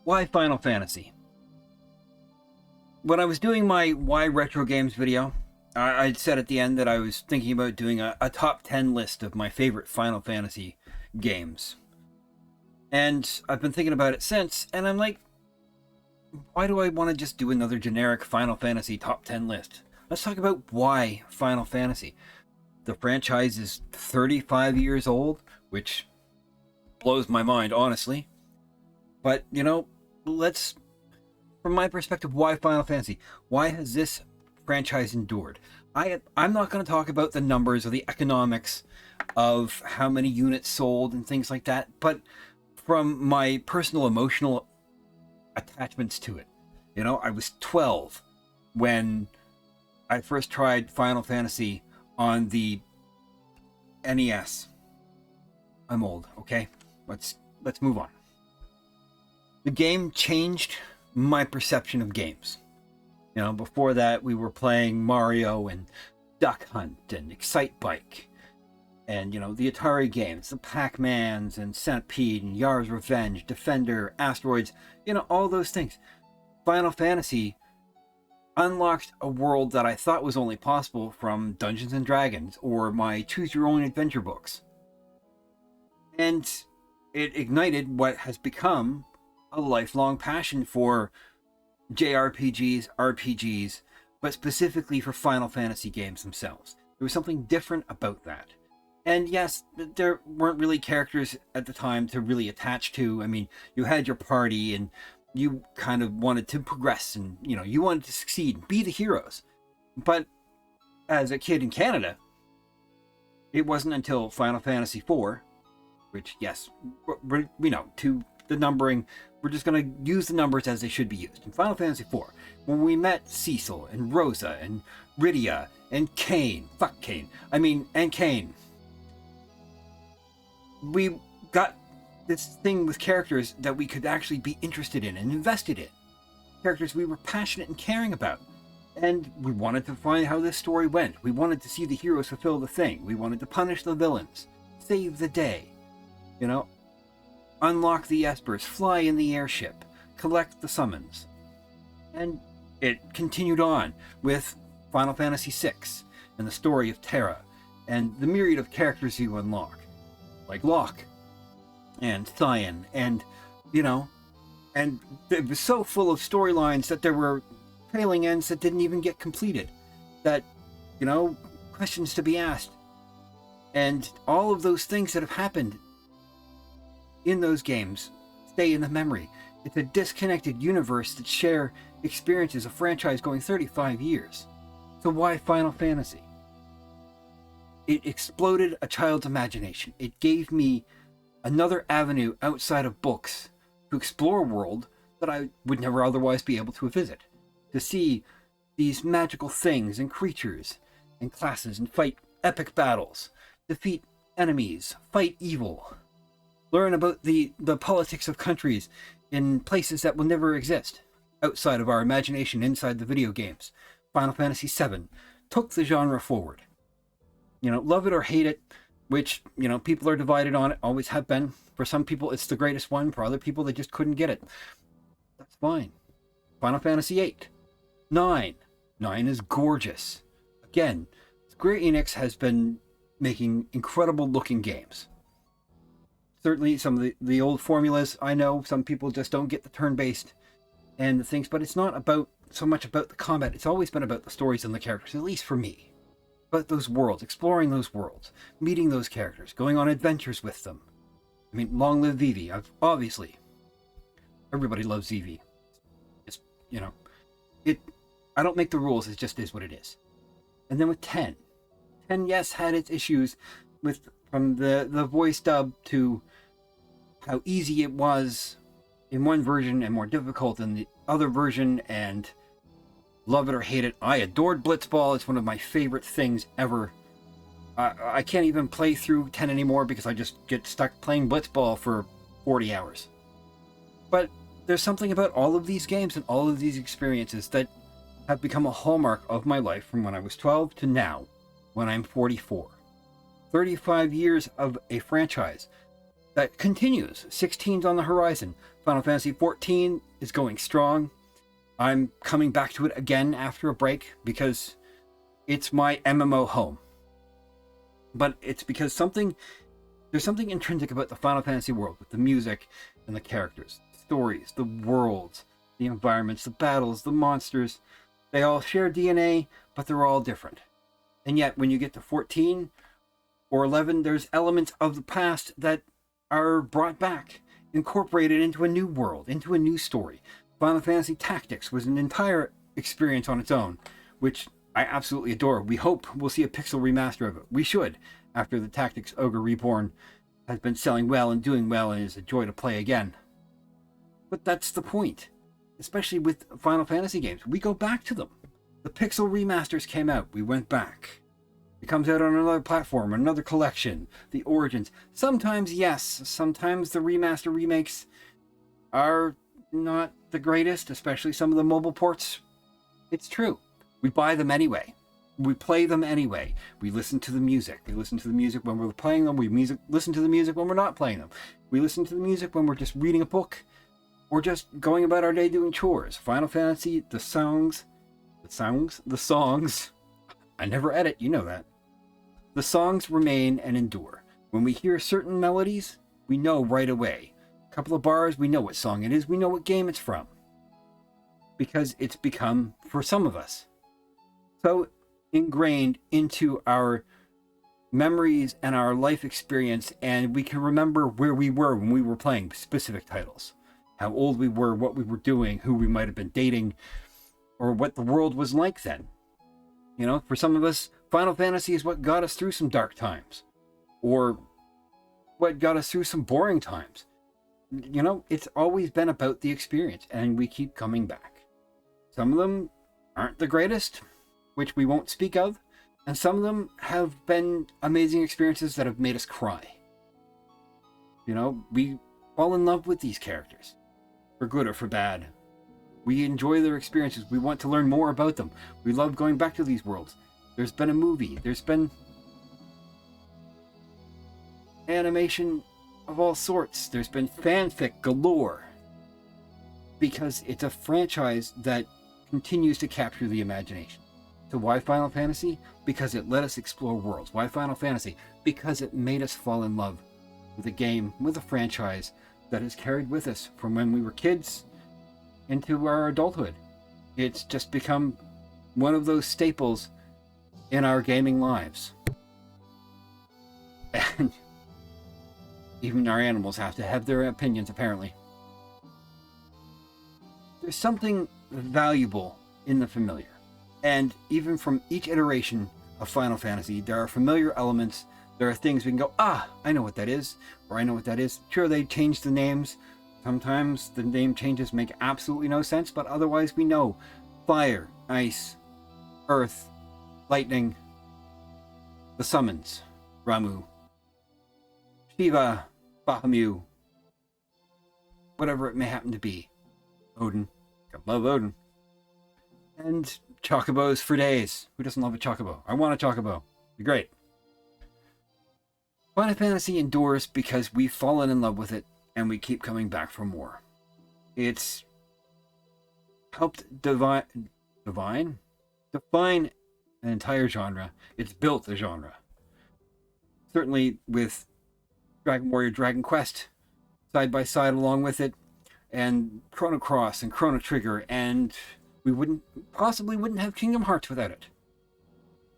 Why Final Fantasy? When I was doing my Why Retro Games video, I'd said at the end that I was thinking about doing a top 10 list of my favorite Final Fantasy games. And I've been thinking about it since, and I'm like, why do I want to just do another generic Final Fantasy top 10 list? Let's talk about why Final Fantasy. The franchise is 35 years old, which blows my mind, honestly. But, you know, let's, from my perspective, why Final Fantasy? Why has this franchise endured? I'm not going to talk about the numbers or the economics of how many units sold and things like that, but from my personal emotional attachments to it. You know, I was 12 when I first tried Final Fantasy on the NES. I'm old, okay? Let's move on. The game changed my perception of games. You know, before that we were playing Mario and Duck Hunt and Excite Bike and, you know, the Atari games, the Pac-Mans and Centipede and Yar's Revenge, Defender, Asteroids, you know, all those things. Final Fantasy unlocked a world that I thought was only possible from Dungeons and Dragons or my Choose Your Own Adventure books. And it ignited what has become a lifelong passion for JRPGs, RPGs, but specifically for Final Fantasy games themselves. There was something different about that. And yes, there weren't really characters at the time to really attach to. I mean, you had your party and you kind of wanted to progress and, you know, you wanted to succeed, be the heroes. But as a kid in Canada, it wasn't until Final Fantasy IV, which, yes, we know, to the numbering, we're just going to use the numbers as they should be used. In Final Fantasy IV, when we met Cecil and Rosa and Rydia and Kain, and Kain, we got this thing with characters that we could actually be interested in and invested in. Characters we were passionate and caring about. And we wanted to find how this story went. We wanted to see the heroes fulfill the thing. We wanted to punish the villains, save the day, you know, unlock the espers, fly in the airship, collect the summons. And it continued on with Final Fantasy VI and the story of Terra and the myriad of characters you unlock, like Locke and Cyan, and, you know, and it was so full of storylines that there were trailing ends that didn't even get completed, that, you know, questions to be asked. And all of those things that have happened in those games stay in the memory. It's a disconnected universe that share experiences of franchise going 35 years. So why Final Fantasy? It exploded a child's imagination. It gave me another avenue outside of books to explore a world that I would never otherwise be able to visit. To see these magical things and creatures and classes and fight epic battles, defeat enemies, fight evil, learn about the politics of countries in places that will never exist outside of our imagination inside the video games. Final Fantasy VII took the genre forward. You know, love it or hate it, which, you know, people are divided on it, always have been. For some people, it's the greatest one. For other people, they just couldn't get it. That's fine. Final Fantasy VIII. 9. 9 is gorgeous. Again, Square Enix has been making incredible looking games. Certainly some of the old formulas, I know some people just don't get the turn-based and the things, but it's not about so much about the combat. It's always been about the stories and the characters, at least for me. About those worlds, exploring those worlds, meeting those characters, going on adventures with them. I mean, long live Vivi. Obviously, everybody loves Vivi. It's, you know, I don't make the rules, it just is what it is. And then with 10. 10, yes, had its issues with, from the voice dub to how easy it was in one version and more difficult in the other version, and love it or hate it. I adored Blitzball. It's one of my favorite things ever. I can't even play through 10 anymore because I just get stuck playing Blitzball for 40 hours. But there's something about all of these games and all of these experiences that have become a hallmark of my life from when I was 12 to now, when I'm 44. 35 years of a franchise that continues. 16's on the horizon. Final Fantasy 14 is going strong. I'm coming back to it again after a break because it's my MMO home. But it's because there's something intrinsic about the Final Fantasy world, with the music and the characters, the stories, the worlds, the environments, the battles, the monsters. They all share DNA, but they're all different. And yet, when you get to 14 or 11, there's elements of the past that are brought back, incorporated into a new world, into a new story. Final Fantasy Tactics was an entire experience on its own, which I absolutely adore. We hope we'll see a pixel remaster of it. We should, after the Tactics Ogre Reborn has been selling well and doing well and is a joy to play again. But that's the point. Especially with Final Fantasy games. We go back to them. The pixel remasters came out. We went back. It comes out on another platform, another collection, the Origins. Sometimes, yes. Sometimes the remaster remakes are not the greatest, especially some of the mobile ports. It's true. We buy them anyway. We play them anyway. We listen to the music. We listen to the music when we're playing them. We listen to the music when we're not playing them. We listen to the music when we're just reading a book or just going about our day doing chores. Final Fantasy, the songs. I never edit, you know that. The songs remain and endure. When we hear certain melodies, we know right away. A couple of bars, we know what song it is. We know what game it's from. Because it's become, for some of us, so ingrained into our memories and our life experience, and we can remember where we were when we were playing specific titles. How old we were, what we were doing, who we might have been dating, or what the world was like then. You know, for some of us, Final Fantasy is what got us through some dark times, or what got us through some boring times. You know, it's always been about the experience, and we keep coming back. Some of them aren't the greatest, which we won't speak of, and some of them have been amazing experiences that have made us cry. You know, we fall in love with these characters, for good or for bad. We enjoy their experiences. We want to learn more about them. We love going back to these worlds. There's been a movie. There's been animation of all sorts. There's been fanfic galore. Because it's a franchise that continues to capture the imagination. So why Final Fantasy? Because it let us explore worlds. Why Final Fantasy? Because it made us fall in love with a game, with a franchise that has carried with us from when we were kids into our adulthood. It's just become one of those staples in our gaming lives. And even our animals have to have their opinions, apparently. There's something valuable in the familiar. And even from each iteration of Final Fantasy, there are familiar elements. There are things we can go, I know what that is, or I know what that is. Sure, they changed the names. Sometimes the name changes make absolutely no sense, but otherwise we know fire, ice, earth, lightning, the summons, Ramu, Shiva, Bahamut, whatever it may happen to be. Odin. I love Odin. And chocobos for days. Who doesn't love a chocobo? I want a chocobo. Be great. Final Fantasy endures because we've fallen in love with it and we keep coming back for more. It's helped define an entire genre. It's built a genre. Certainly with Dragon Warrior, Dragon Quest side by side along with it, and Chrono Cross and Chrono Trigger, and we wouldn't have Kingdom Hearts without it.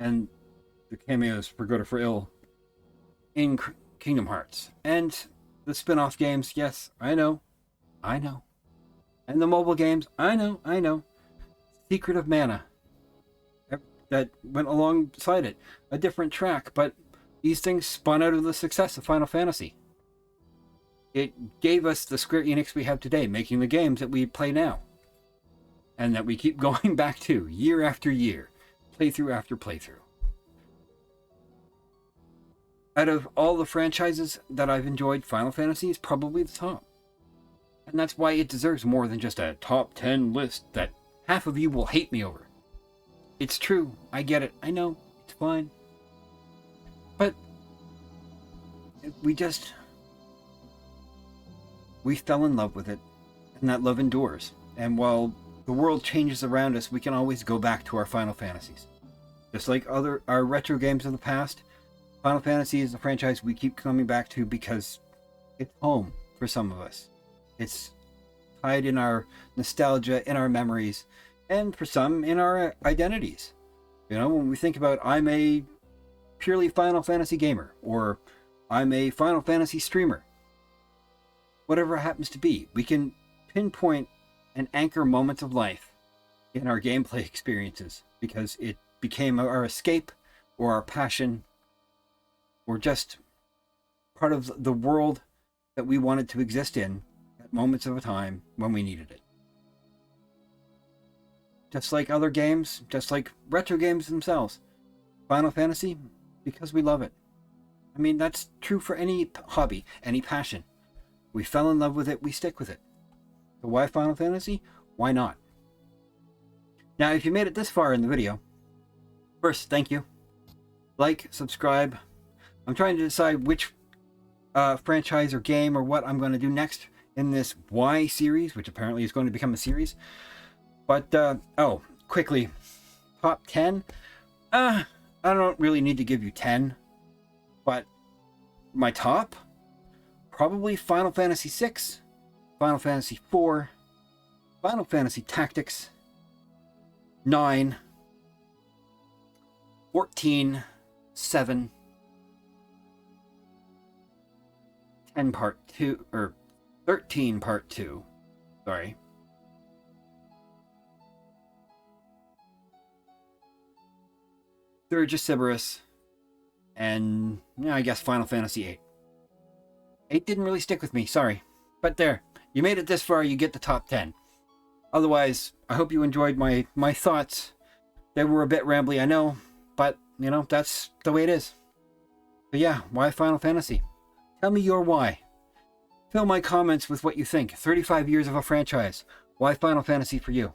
And the cameos, for good or for ill, in Kingdom Hearts. And the spin-off games, yes, I know. And the mobile games, I know. Secret of Mana, that went alongside it. A different track, but these things spun out of the success of Final Fantasy. It gave us the Square Enix we have today, making the games that we play now. And that we keep going back to, year after year, playthrough after playthrough. Out of all the franchises that I've enjoyed, Final Fantasy is probably the top. And that's why it deserves more than just a top 10 list that half of you will hate me over. It's true, I get it, I know, it's fine. But we fell in love with it, and that love endures. And while the world changes around us, we can always go back to our Final Fantasies. Just like our retro games of the past, Final Fantasy is a franchise we keep coming back to because it's home for some of us. It's tied in our nostalgia, in our memories, and for some, in our identities. You know, when we think about, I'm a purely Final Fantasy gamer, or I'm a Final Fantasy streamer, whatever it happens to be, we can pinpoint and anchor moments of life in our gameplay experiences because it became our escape or our passion or just part of the world that we wanted to exist in at moments of a time when we needed it. Just like other games, just like retro games themselves, Final Fantasy, because we love it. I mean, that's true for any hobby, any passion. We fell in love with it, we stick with it. So why Final Fantasy? Why not? Now, if you made it this far in the video, first, thank you. Like, subscribe. I'm trying to decide which franchise or game or what I'm going to do next in this Y series, which apparently is going to become a series. But, oh, quickly, top 10. I don't really need to give you 10, but my top, probably Final Fantasy VI, Final Fantasy IV, Final Fantasy Tactics, 9, 14, 7, 10 Part 2, or 13 Part 2, sorry. Third Cerberus, and yeah, I guess Final Fantasy VIII. 8 didn't really stick with me, sorry. But there, you made it this far, you get the top 10. Otherwise, I hope you enjoyed my thoughts. They were a bit rambly, I know, but, you know, that's the way it is. But yeah, why Final Fantasy? Tell me your why. Fill my comments with what you think. 35 years of a franchise. Why Final Fantasy for you?